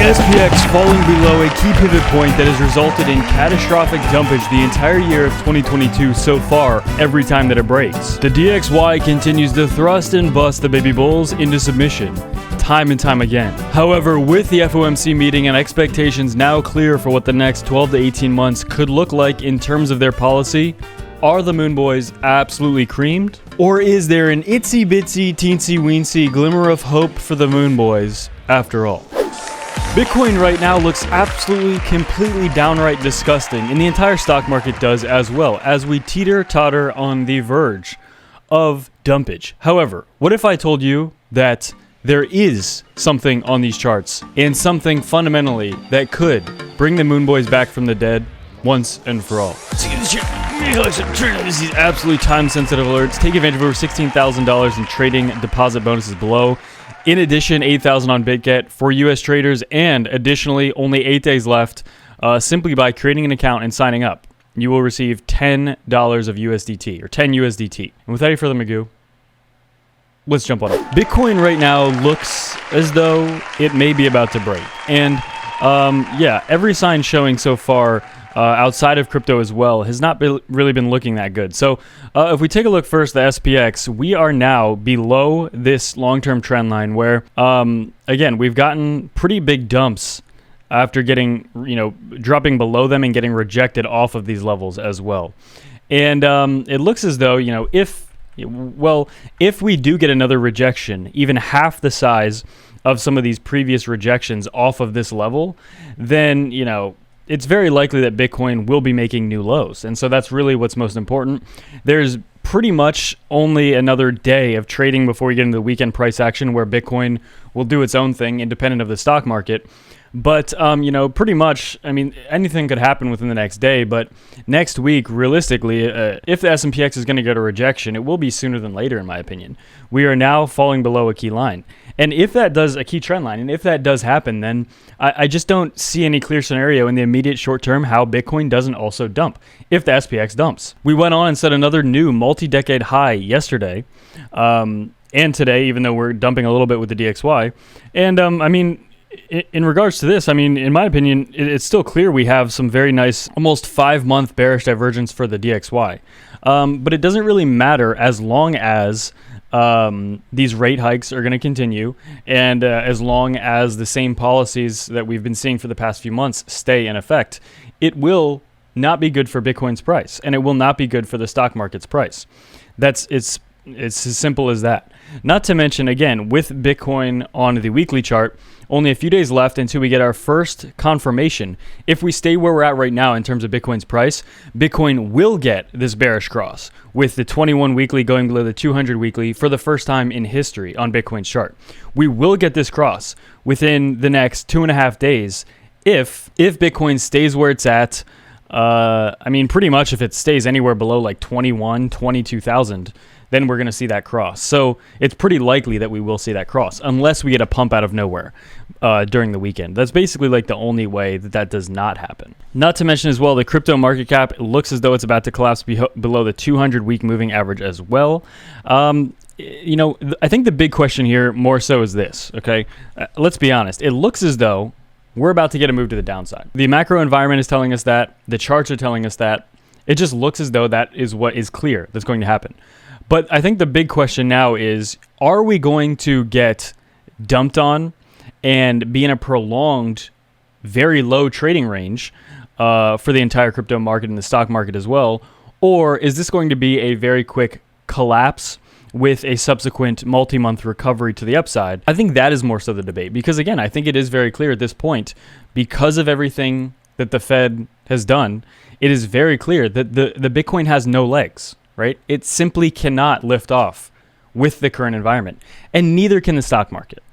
SPX falling below a key pivot point that has resulted in catastrophic dumpage the entire year of 2022 so far, every time that it breaks. The DXY continues to thrust and bust the baby bulls into submission, time and time again. However, with the FOMC meeting and expectations now clear for what the next 12 to 18 months could look like in terms of their policy, are the Moon Boys absolutely creamed? Or is there an itsy bitsy teensy weensy glimmer of hope for the Moon Boys after all? Bitcoin right now looks absolutely, completely downright disgusting, and the entire stock market does as well, as we teeter-totter on the verge of dumpage. However, what if I told you that there is something on these charts, and something fundamentally that could bring the Moon Boys back from the dead once and for all? These absolutely time-sensitive alerts. Take advantage of over $16,000 in trading deposit bonuses below. In addition, $8,000 on BitGet for US traders, and additionally, only 8 days left. Simply by creating an account and signing up, you will receive $10 of USDT, or 10 USDT. And without any further ado, let's jump on it. Bitcoin right now looks as though it may be about to break. And yeah, every sign showing so far, outside of crypto as well, has not really been looking that good. So if we take a look first at the SPX, we are now below this long-term trend line where, again, we've gotten pretty big dumps after getting, dropping below them and getting rejected off of these levels as well. And it looks as though, if we do get another rejection, even half the size of some of these previous rejections off of this level, then, it's very likely that Bitcoin will be making new lows. And so that's really what's most important. There's pretty much only another day of trading before we get into the weekend price action where Bitcoin will do its own thing independent of the stock market. But, pretty much, anything could happen within the next day. But next week, realistically, if the S&PX is going to go to rejection, it will be sooner than later, in my opinion. We are now falling below a key line. And if that does, a key trend line, and if that does happen, then I just don't see any clear scenario in the immediate short term how Bitcoin doesn't also dump if the SPX dumps. We went on and set another new multi-decade high yesterday and today, even though we're dumping a little bit with the DXY. And, in regards to this, in my opinion, it's still clear we have some very nice, almost 5-month bearish divergence for the DXY. But it doesn't really matter as long as these rate hikes are going to continue, and as long as the same policies that we've been seeing for the past few months stay in effect. It will not be good for Bitcoin's price, and it will not be good for the stock market's price. It's as simple as that. Not to mention, again, with Bitcoin on the weekly chart, only a few days left until we get our first confirmation. If we stay where we're at right now in terms of Bitcoin's price, Bitcoin will get this bearish cross with the 21 weekly going below the 200 weekly for the first time in history on Bitcoin's chart. We will get this cross within the next 2.5 days if Bitcoin stays where it's at. Pretty much if it stays anywhere below like 22,000, then we're going to see that cross. So it's pretty likely that we will see that cross, unless we get a pump out of nowhere during the weekend. That's basically like the only way that does not happen. Not to mention as well, the crypto market cap, it looks as though it's about to collapse below the 200-week moving average as well. I think the big question here more so is this, okay? Let's be honest. It looks as though we're about to get a move to the downside. The macro environment is telling us that. The charts are telling us that. It just looks as though that is what is clear that's going to happen. But I think the big question now is, are we going to get dumped on and be in a prolonged, very low trading range for the entire crypto market and the stock market as well? Or is this going to be a very quick collapse with a subsequent multi-month recovery to the upside? I think that is more so the debate. Because again, I think it is very clear at this point, because of everything that the Fed has done, it is very clear that the Bitcoin has no legs. Right? It simply cannot lift off with the current environment, and neither can the stock market.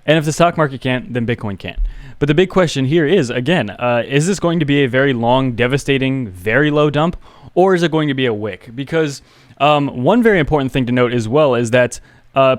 And if the stock market can't, then Bitcoin can't. But the big question here is, again, is this going to be a very long, devastating, very low dump, or is it going to be a wick? Because one very important thing to note as well is that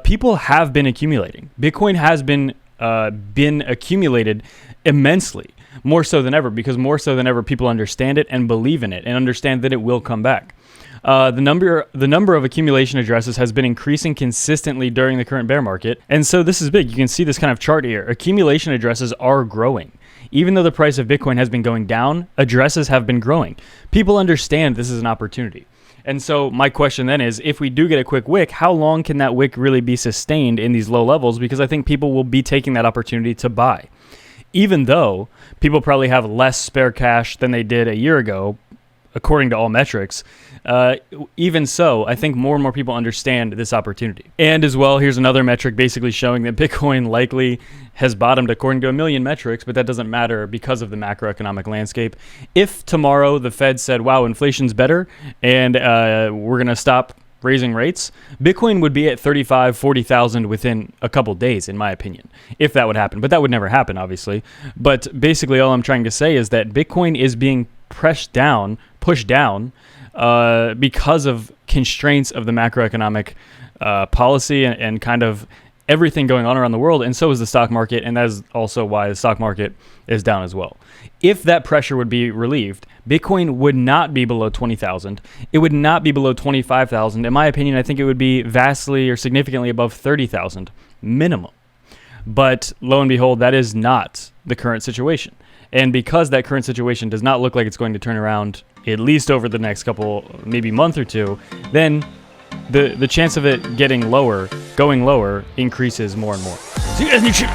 people have been accumulating. Bitcoin has been accumulated immensely. more so than ever, because more so than ever people understand it and believe in it and understand that it will come back. The number of accumulation addresses has been increasing consistently during the current bear market, and so this is big. You can see this kind of chart here. Accumulation addresses are growing. Even though the price of Bitcoin has been going down, addresses have been growing. People understand this is an opportunity. And so my question then is, if we do get a quick wick, how long can that wick really be sustained in these low levels? Because I think people will be taking that opportunity to buy. Even though people probably have less spare cash than they did a year ago, according to all metrics, even so, I think more and more people understand this opportunity. And as well, here's another metric basically showing that Bitcoin likely has bottomed according to a million metrics, but that doesn't matter because of the macroeconomic landscape. If tomorrow the Fed said, wow, inflation's better, and we're going to stop raising rates, Bitcoin would be at 35, 40,000 within a couple days, in my opinion, if that would happen. But that would never happen, obviously. But basically all I'm trying to say is that Bitcoin is being pushed down, because of constraints of the macroeconomic policy and kind of everything going on around the world, and so is the stock market, and that is also why the stock market is down as well. If that pressure would be relieved, Bitcoin would not be below 20,000. It would not be below 25,000. In my opinion, I think it would be vastly or significantly above 30,000 minimum. But lo and behold, that is not the current situation. And because that current situation does not look like it's going to turn around at least over the next couple, maybe month or two, then the chance of it going lower, increases more and more. So you guys need to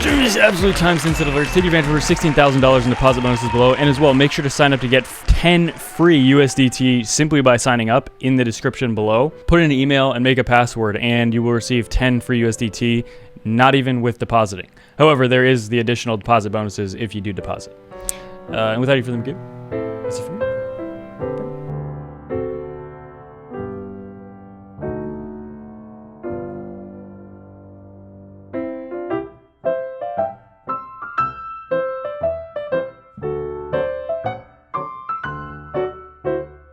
do this absolute time-sensitive alerts. Take advantage of over $16,000 in deposit bonuses below, and as well, make sure to sign up to get 10 free USDT simply by signing up in the description below. Put in an email and make a password, and you will receive 10 free USDT, not even with depositing. However, there is the additional deposit bonuses if you do deposit. And without any further ado,